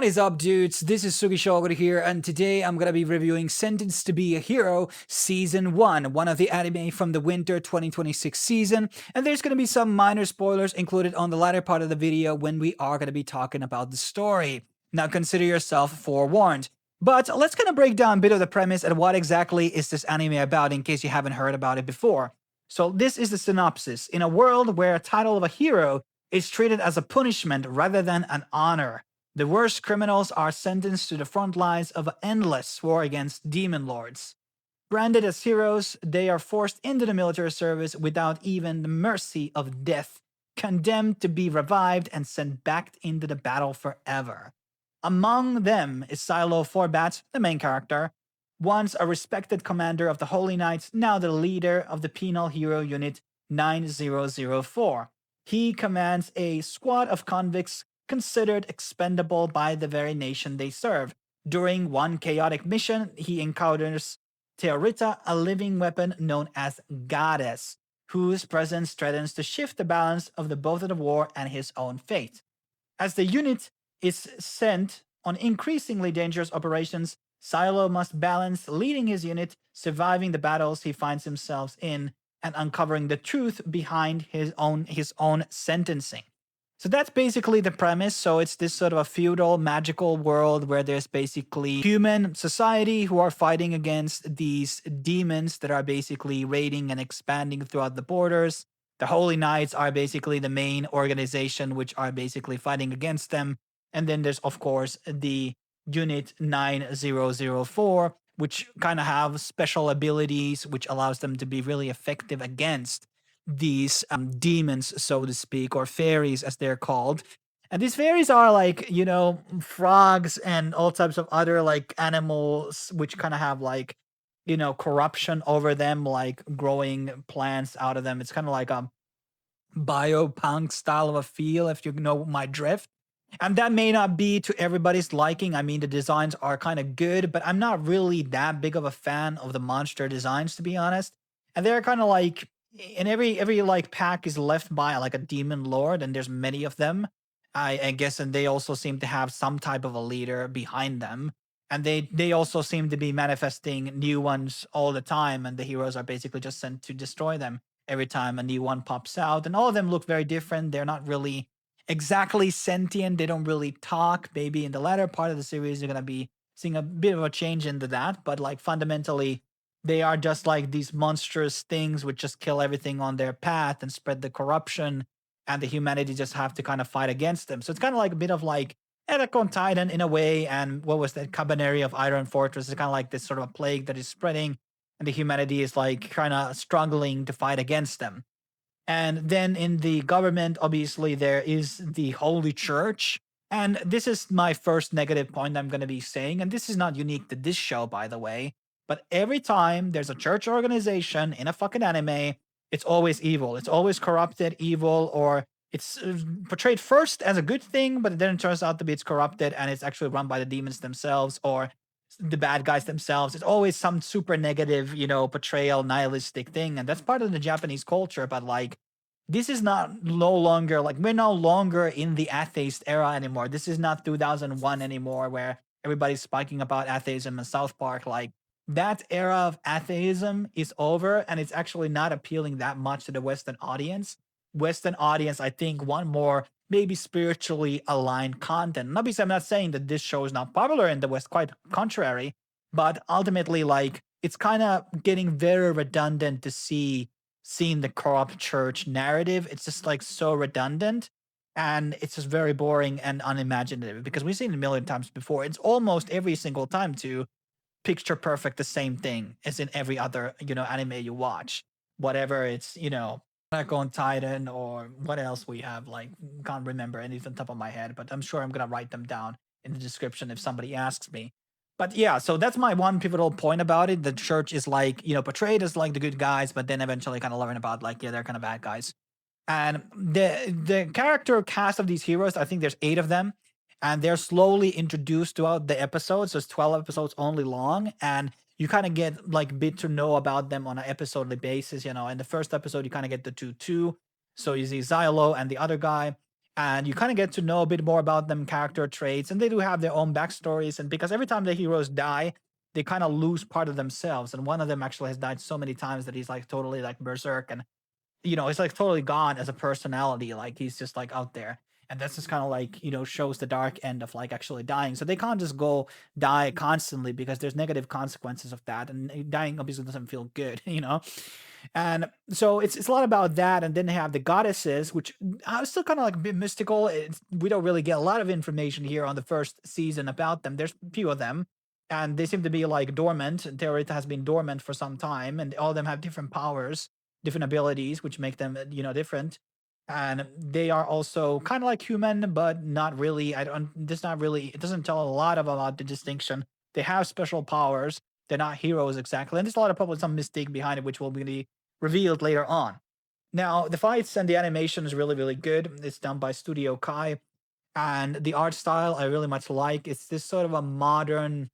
What is up, dudes? This is Sugi Shogun here, and today I'm gonna be reviewing Sentenced to be a Hero Season 1, one of the anime from the winter 2026 season, and there's gonna be some minor spoilers included on the latter part of the video when we are gonna be talking about the story. Now consider yourself forewarned. But let's kind of break down a bit of the premise and what exactly is this anime about in case you haven't heard about it before. So this is the synopsis. In a world where a title of a hero is treated as a punishment rather than an honor, the worst criminals are sentenced to the front lines of an endless war against demon lords. Branded as heroes, they are forced into the military service without even the mercy of death, condemned to be revived and sent back into the battle forever. Among them is Xylo Forbartz, the main character, once a respected commander of the Holy Knights, now the leader of the Penal Hero Unit 9004. He commands a squad of convicts considered expendable by the very nation they serve. During one chaotic mission, he encounters Teoritta, a living weapon known as Goddess, whose presence threatens to shift the balance of both of the war and his own fate. As the unit is sent on increasingly dangerous operations, Xylo must balance leading his unit, surviving the battles he finds himself in, and uncovering the truth behind his own sentencing. So that's basically the premise. So it's this sort of a feudal magical world where there's basically human society who are fighting against these demons that are basically raiding and expanding throughout the borders. The Holy Knights are basically the main organization which are basically fighting against them. And then there's, of course, the Unit 9004, which kind of have special abilities which allows them to be really effective against these demons, so to speak, or fairies as they're called. And these fairies are like, frogs and all types of other like animals which kind of have like, corruption over them, like growing plants out of them. It's kind of like a biopunk style of a feel, if you know my drift. And that may not be to everybody's liking. I mean, the designs are kind of good, but I'm not really that big of a fan of the monster designs, to be honest. And they're kind of like, in every like pack is left by like a demon lord, and there's many of them. I guess, and they also seem to have some type of a leader behind them. And they also seem to be manifesting new ones all the time, and the heroes are basically just sent to destroy them every time a new one pops out. And all of them look very different. They're not really exactly sentient. They don't really talk. Maybe in the latter part of the series, you're gonna be seeing a bit of a change into that. But like fundamentally, they are just like these monstrous things which just kill everything on their path and spread the corruption, and the humanity just have to kind of fight against them. So it's kind of like a bit of like Attack on Titan in a way, and what was that, Cabaneri of Iron Fortress? It's kind of like this sort of a plague that is spreading, and the humanity is like kind of struggling to fight against them. And then in the government, obviously, there is the Holy Church. And this is my first negative point I'm going to be saying. And this is not unique to this show, by the way. But every time there's a church organization in a fucking anime, it's always evil. It's always corrupted, evil, or it's portrayed first as a good thing, but then it turns out to be it's corrupted and it's actually run by the demons themselves or the bad guys themselves. It's always some super negative, portrayal, nihilistic thing. And that's part of the Japanese culture. But like, this is not no longer like we're no longer in the atheist era anymore. This is not 2001 anymore where everybody's spiking about atheism in South Park. Like, that era of atheism is over, and it's actually not appealing that much to the Western audience. Western audience, I think, want more maybe spiritually aligned content. And obviously, I'm not saying that this show is not popular in the West, quite contrary, but ultimately, like, it's kind of getting very redundant to seeing the corrupt church narrative. It's just like so redundant, and it's just very boring and unimaginative because we've seen it a million times before. It's almost every single time to picture perfect the same thing as in every other, anime you watch. Whatever it's, Attack on Titan or what else we have, like, can't remember anything on top of my head, but I'm sure I'm gonna write them down in the description if somebody asks me. But yeah, so that's my one pivotal point about it. The church is like, portrayed as like the good guys, but then eventually kind of learn about like, yeah, they're kind of bad guys. And the character cast of these heroes, I think there's 8 of them, and they're slowly introduced throughout the episodes. So it's 12 episodes only long, and you kind of get like bit to know about them on an episodely basis. In the first episode, you kind of get the two. So you see Xylo and the other guy, and you kind of get to know a bit more about them character traits, and they do have their own backstories. And because every time the heroes die, they kind of lose part of themselves, and one of them actually has died so many times that he's like totally like berserk, and he's like totally gone as a personality. Like he's just like out there. And that's just kind of like, shows the dark end of like actually dying. So they can't just go die constantly because there's negative consequences of that. And dying obviously doesn't feel good, And so it's a lot about that. And then they have the goddesses, which are still kind of like a bit mystical. We don't really get a lot of information here on the first season about them. There's a few of them. And they seem to be like dormant. Teoritta has been dormant for some time, and all of them have different powers, different abilities, which make them, different. And they are also kind of like human, but not really. I don't. This not really. It doesn't tell a lot about the distinction. They have special powers. They're not heroes exactly, and there's a lot of probably some mistake behind it, which will be revealed later on. Now, the fights and the animation is really, really good. It's done by Studio Kai, and the art style I really much like. It's this sort of a modern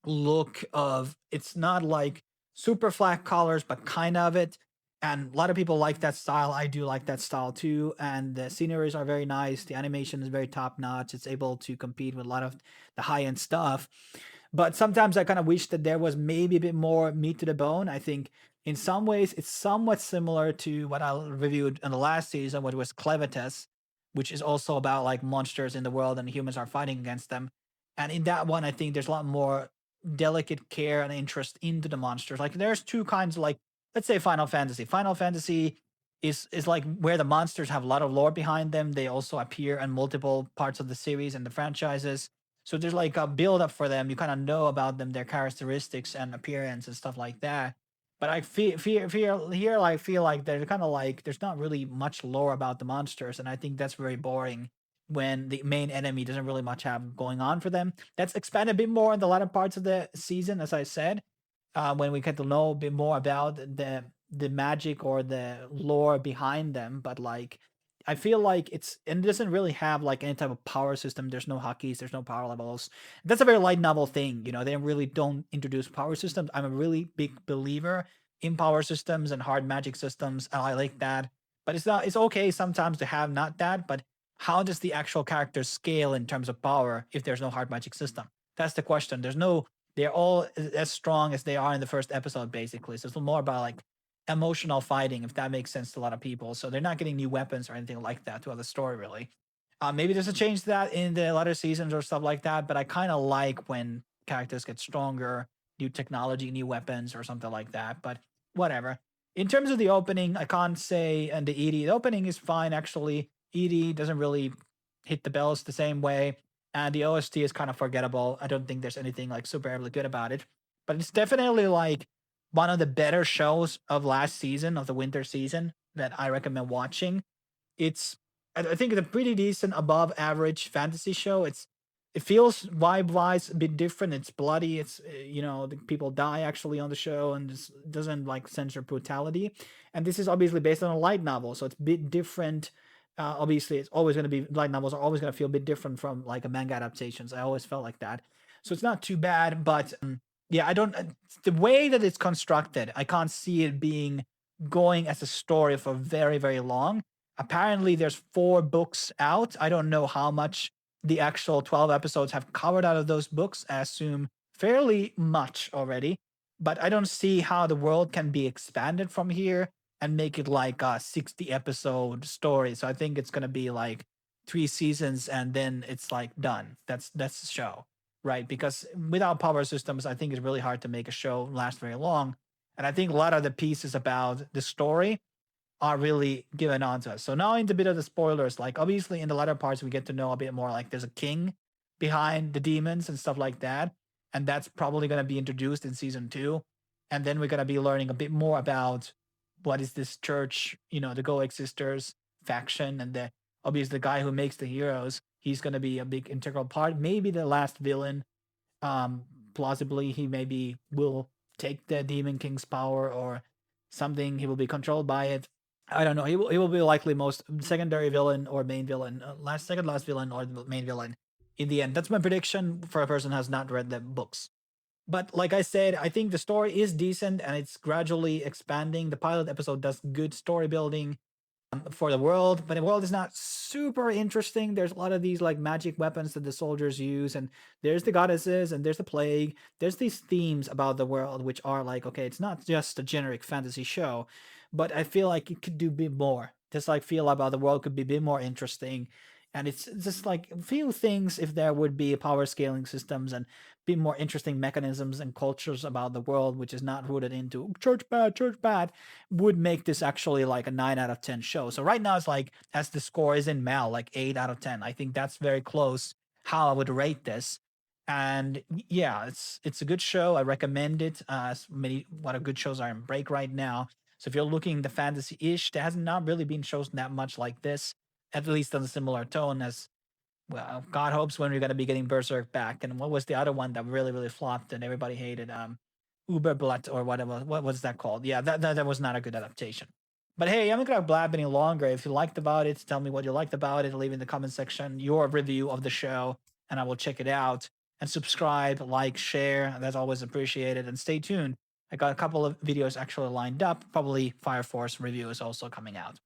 look of, it's not like super flat colors, but kind of it. And a lot of people like that style. I do like that style too. And the sceneries are very nice. The animation is very top notch. It's able to compete with a lot of the high end stuff. But sometimes I kind of wish that there was maybe a bit more meat to the bone. I think in some ways it's somewhat similar to what I reviewed in the last season, which was Clevitas, which is also about like monsters in the world and humans are fighting against them. And in that one, I think there's a lot more delicate care and interest into the monsters. Like there's two kinds of, like, let's say Final Fantasy. Final Fantasy is like where the monsters have a lot of lore behind them. They also appear in multiple parts of the series and the franchises. So there's like a build up for them. You kind of know about them, their characteristics and appearance and stuff like that. But I feel here, I feel like they're kind of like there's not really much lore about the monsters, and I think that's very boring when the main enemy doesn't really much have going on for them. That's expanded a bit more in the latter parts of the season, as I said, when we get to know a bit more about the magic or the lore behind them. But like, I feel like it doesn't really have like any type of power system. There's no hotkeys, there's no power levels. That's a very light novel thing, they really don't introduce power systems. I'm a really big believer in power systems and hard magic systems, and I like that. But it's okay sometimes to have not that, but how does the actual character scale in terms of power if there's no hard magic system? That's the question. They're all as strong as they are in the first episode, basically. So it's more about like emotional fighting, if that makes sense to a lot of people. So they're not getting new weapons or anything like that to the story, really. Maybe there's a change to that in the latter seasons or stuff like that, but I kind of like when characters get stronger, new technology, new weapons, or something like that. But whatever. In terms of the opening, I can't say, and the ED, the opening is fine actually. ED doesn't really hit the bells the same way, and the OST is kind of forgettable. I don't think there's anything like superbly good about it, but it's definitely like one of the better shows of last season, of the winter season, that I recommend watching. It's I think it's a pretty decent above average fantasy show. It feels vibe wise a bit different. It's bloody. It's the people die actually on the show, and it doesn't like censor brutality. And this is obviously based on a light novel, so it's a bit different. Obviously, it's always going to be light novels are always going to feel a bit different from like a manga adaptations. I always felt like that, so it's not too bad. But yeah, I don't the way that it's constructed. I can't see it being going as a story for very very long. Apparently, there's 4 books out. I don't know how much the actual 12 episodes have covered out of those books. I assume fairly much already, but I don't see how the world can be expanded from here and make it like a 60 episode story. So I think it's going to be like 3 seasons and then it's like done. That's the show, right? Because without power systems, I think it's really hard to make a show last very long. And I think a lot of the pieces about the story are really given on to us. So now into a bit of the spoilers. Like obviously in the latter parts we get to know a bit more, like there's a king behind the demons and stuff like that. And that's probably going to be introduced in season 2. And then we're going to be learning a bit more about what is this church, the Goek sisters faction, and the obviously the guy who makes the heroes. He's going to be a big integral part, maybe the last villain. um Plausibly he maybe will take the demon king's power or something. He will be controlled by it. I don't know. He will be likely most secondary villain or main villain, last villain or the main villain in the end. That's my prediction for a person who has not read the books. But like I said, I think the story is decent and it's gradually expanding. The pilot episode does good story building. for the world, but the world is not super interesting. There's a lot of these like magic weapons that the soldiers use, and there's the goddesses, and there's the plague. There's these themes about the world which are like, okay, it's not just a generic fantasy show, but I feel like it could do a bit more. Just like feel about the world could be a bit more interesting. And it's just like a few things if there would be power scaling systems and be more interesting mechanisms and cultures about the world, which is not rooted into church bad, would make this actually like a 9 out of 10 show. So right now it's like, as the score is in Mal, like 8 out of 10. I think that's very close how I would rate this. And yeah, it's a good show. I recommend it. Many what of good shows are in break right now. So if you're looking the fantasy-ish, there has not really been shows that much like this, at least on a similar tone as well. God hopes when we're gonna be getting Berserk back. And what was the other one that really flopped and everybody hated? Uberblatt or whatever. What was that called? Yeah, that was not a good adaptation. But hey, I'm not gonna blab any longer. If you liked about it, tell me what you liked about it. Leave in the comment section your review of the show, and I will check it out. And subscribe, like, share. That's always appreciated. And stay tuned. I got a couple of videos actually lined up. Probably Fire Force review is also coming out.